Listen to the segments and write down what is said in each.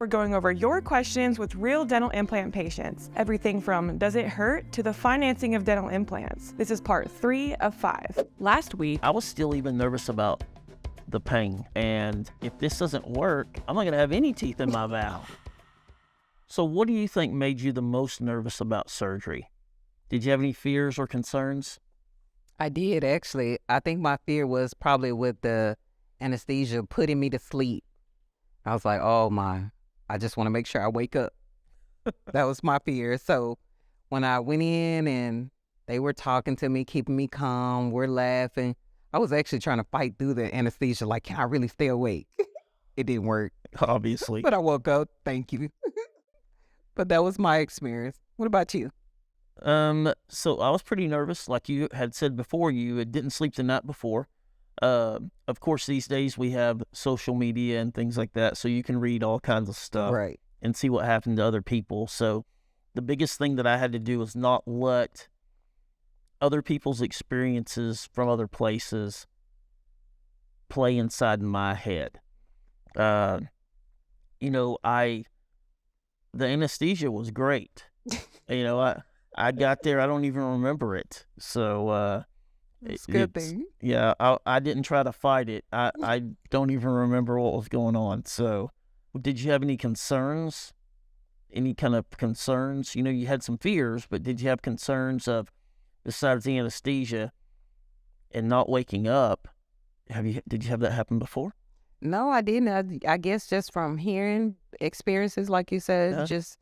We're going over your questions with real dental implant patients. Everything from does it hurt to the financing of dental implants. This is part 3 of 5. Last week, I was still even nervous about the pain. And if this doesn't work, I'm not going to have any teeth in my mouth. So what do you think made you the most nervous about surgery? Did you have any fears or concerns? I did, actually. I think my fear was probably with the anesthesia putting me to sleep. I was like, oh my, I just want to make sure I wake up. That was my fear. So when I went in and they were talking to me, keeping me calm, we're laughing, I was actually trying to fight through the anesthesia. Like, can I really stay awake? It didn't work. Obviously. But I woke up. Thank you. But that was my experience. What about you? So I was pretty nervous. Like you had said before, you didn't sleep the night before. Of course, these days we have social media and things like that, so you can read all kinds of stuff Right. and see what happened to other people. So the biggest thing that I had to do was not let other people's experiences from other places play inside my head. The anesthesia was great. I got there, I don't even remember it. So, It's a good thing. Yeah, I didn't try to fight it. I don't even remember what was going on. So, did you have any concerns? Any kind of concerns? You had some fears, but did you have concerns of, besides the anesthesia and not waking up, did you have that happen before? No, I didn't. I guess just from hearing experiences, like you said, Yeah. just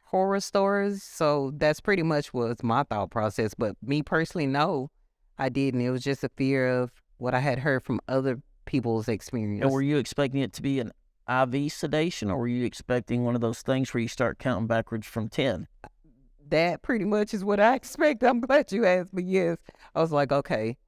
horror stories. So that's pretty much was my thought process. But me personally, no, I didn't. It was just a fear of what I had heard from other people's experience. And were you expecting it to be an IV sedation, or were you expecting one of those things where you start counting backwards from 10? That pretty much is what I expect. I'm glad you asked me. Yes. I was like, okay,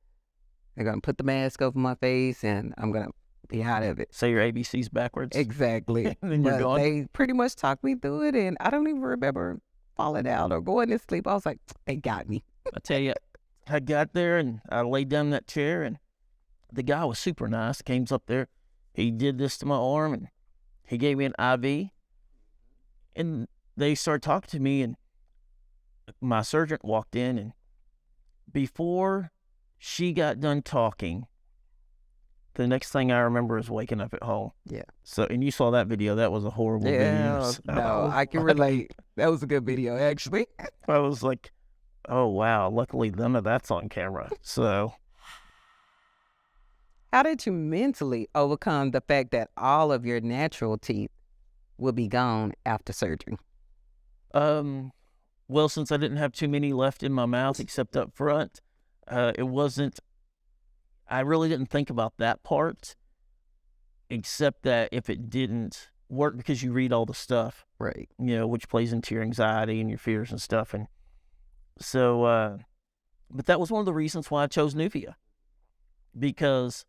they're going to put the mask over my face and I'm going to be out of it. Say your ABCs backwards. Exactly. And then you're But gone. they pretty much talked me through it, and I don't even remember falling out or going to sleep. I was like, they got me. I tell you, I got there and I laid down in that chair, and the guy was super nice. Came up there, he did this to my arm, and he gave me an IV. And they started talking to me, and my surgeon walked in, and before she got done talking, the next thing I remember is waking up at home. Yeah. So, and you saw that video. That was a horrible video. So, No, I can relate. That was a good video, actually. I was like, oh, wow. Luckily, none of that's on camera. So, How did you mentally overcome the fact that all of your natural teeth will be gone after surgery? well, since I didn't have too many left in my mouth except up front, I really didn't think about that part, except that if it didn't work, because you read all the stuff, Right. which plays into your anxiety and your fears and stuff. And so, but that was one of the reasons why I chose Nuvia, because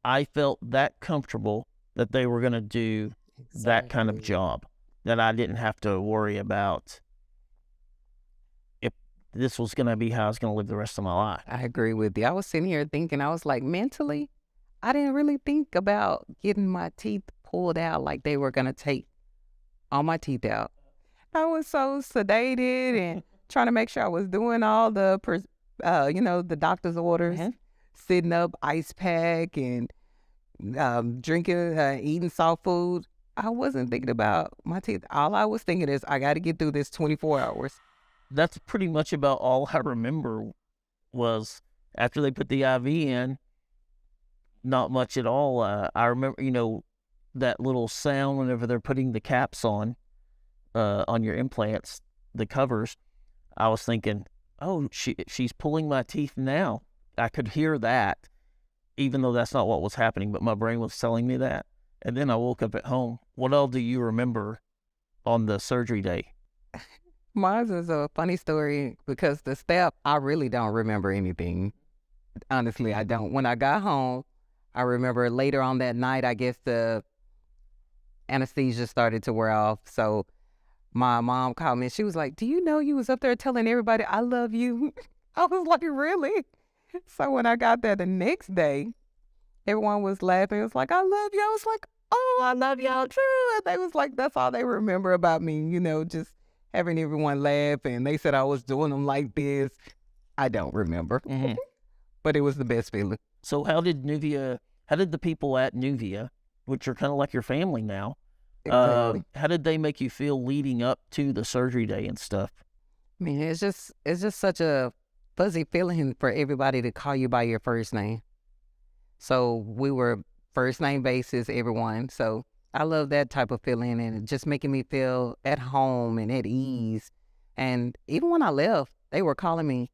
I felt that comfortable that they were going to do that kind of job, that I didn't have to worry about if this was going to be how I was going to live the rest of my life. I agree with you. I was sitting here thinking, I was like, mentally, I didn't really think about getting my teeth pulled out like they were going to take all my teeth out. I was so sedated and trying to make sure I was doing all the, the doctor's orders, sitting up, ice pack, and drinking, eating soft food. I wasn't thinking about my teeth. All I was thinking is, I got to get through this 24 hours. That's pretty much about all I remember was after they put the IV in, not much at all. I remember, that little sound whenever they're putting the caps on your implants, the covers. I was thinking, oh, she's pulling my teeth now. I could hear that, even though that's not what was happening, but my brain was telling me that. And then I woke up at home. What all do you remember on the surgery day? Mine is a funny story because the staff, I really don't remember anything. Honestly, I don't. When I got home, I remember later on that night, I guess the anesthesia started to wear off. So my mom called me and she was like, do you know you was up there telling everybody I love you? I was like, really? So when I got there the next day, everyone was laughing. It was like, I love you. I was like, oh, I love y'all too. And they was like, that's all they remember about me, you know, just having everyone laugh. And they said I was doing them like this. I don't remember, but it was the best feeling. So how did the people at Nuvia, which are kind of like your family now, Exactly. how did they make you feel leading up to the surgery day and stuff? I mean, it's just such a fuzzy feeling for everybody to call you by your first name. So we were first name basis, everyone. So I love that type of feeling, and it just making me feel at home and at ease. And even when I left, they were calling me,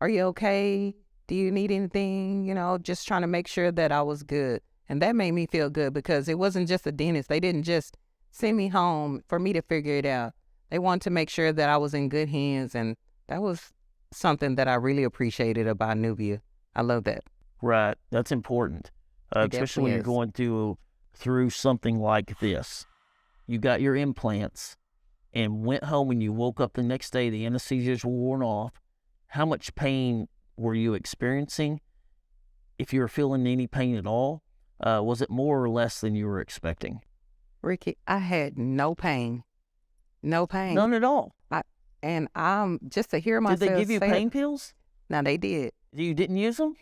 are you okay? Do you need anything? You know, just trying to make sure that I was good. And that made me feel good because it wasn't just a dentist. They didn't just send me home for me to figure it out. They wanted to make sure that I was in good hands. And that was something that I really appreciated about Nuvia. I love that. Right. That's important, especially when you're going through something like this. You got your implants and went home and you woke up the next day, the anesthesias were worn off. How much pain were you experiencing? If you were feeling any pain at all, was it more or less than you were expecting? Ricky, I had no pain. No pain. None at all. And just to hear myself Did they give you pain pills? Now, they did. You didn't use them?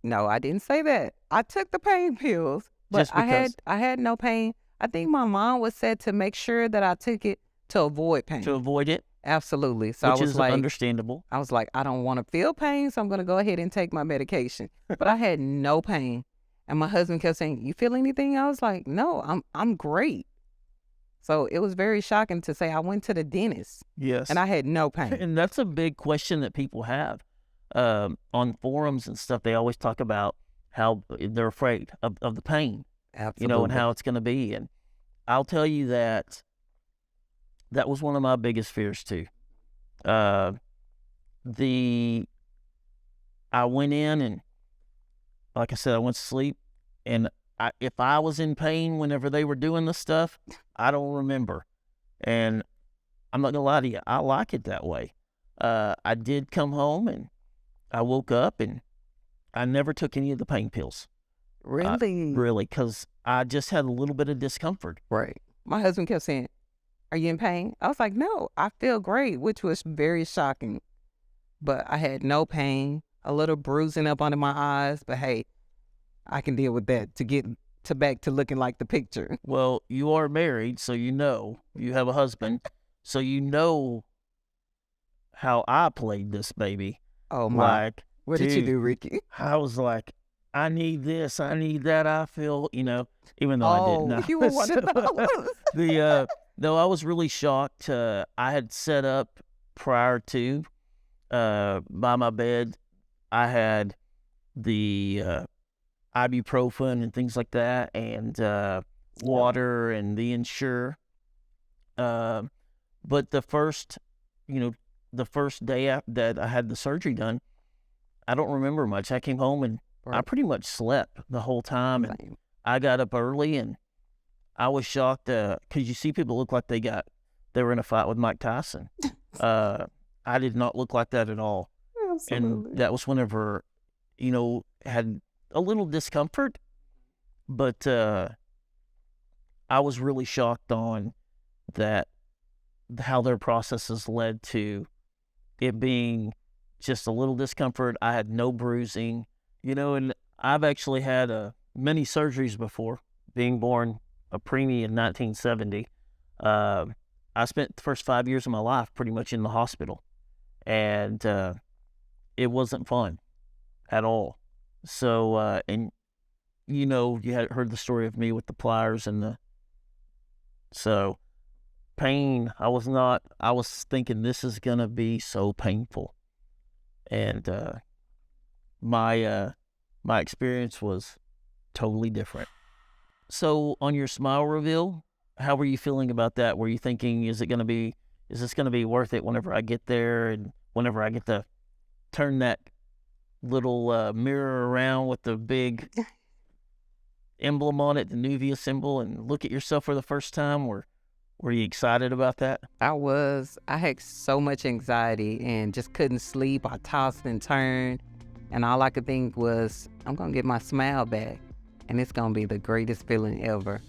No, I didn't say that. I took the pain pills, but Just because. I had no pain. I think my mom was said to make sure that I took it to avoid pain. To avoid it? Absolutely. So Which I was is like, understandable. I was like, I don't want to feel pain, so I'm going to go ahead and take my medication. But I had no pain. And my husband kept saying, you feel anything? I was like, no, I'm great. So it was very shocking to say I went to the dentist. Yes. And I had no pain. And that's a big question that people have. On forums and stuff, they always talk about how they're afraid of the pain, Absolutely. you know, and how it's going to be. And I'll tell you that was one of my biggest fears too. I went in and, like I said, I went to sleep, and if I was in pain whenever they were doing the stuff, I don't remember. And I'm not gonna lie to you, I like it that way. I did come home and I woke up and I never took any of the pain pills. Really? Really, because I just had a little bit of discomfort. Right. My husband kept saying, are you in pain? I was like, no, I feel great, which was very shocking. But I had no pain, a little bruising up under my eyes. But hey, I can deal with that to get back to looking like the picture. Well, you are married, so you know, you have a husband, so you know how I played this baby. Oh, my. Like, What did you do, Ricky? I was like, I need this, I need that, I feel, you know, even though I didn't know. You were one of those. No, I was really shocked. I had set up prior to, by my bed, I had the ibuprofen and things like that, and water and the Ensure. But the first day that I had the surgery done, I don't remember much. I came home and I pretty much slept the whole time. And I got up early and I was shocked because you see people look like they were in a fight with Mike Tyson. I did not look like that at all. Absolutely. And that was whenever, you know, had a little discomfort, but I was really shocked on that, how their processes led to it being just a little discomfort. I had no bruising, you know, and I've actually had many surgeries before, being born a preemie in 1970. I spent the first 5 years of my life pretty much in the hospital, and it wasn't fun at all. So, and you know, you had heard the story of me with the pliers and so pain. I was thinking this is going to be so painful. And, my experience was totally different. So on your smile reveal, how were you feeling about that? Were you thinking, is this going to be worth it whenever I get there and whenever I get to turn that little mirror around with the big emblem on it, the Nuvia symbol, and look at yourself for the first time? Were you excited about that? I had so much anxiety and just couldn't sleep. I tossed and turned, and all I could think was, I'm going to get my smile back, and it's going to be the greatest feeling ever.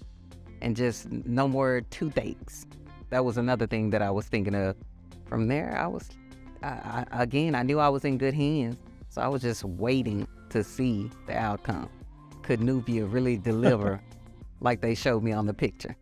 and just no more toothaches. That was another thing that I was thinking of. From there, I knew I was in good hands, so I was just waiting to see the outcome. Could Nuvia really deliver like they showed me on the picture?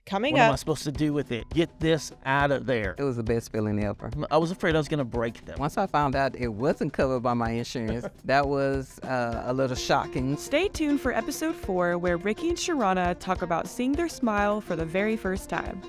Coming What am I up, supposed to do with it? Get this out of there. It was the best feeling ever. I was afraid I was going to break them. Once I found out it wasn't covered by my insurance, that was a little shocking. stay tuned for episode 4, where Ricky and Sharana talk about seeing their smile for the very first time.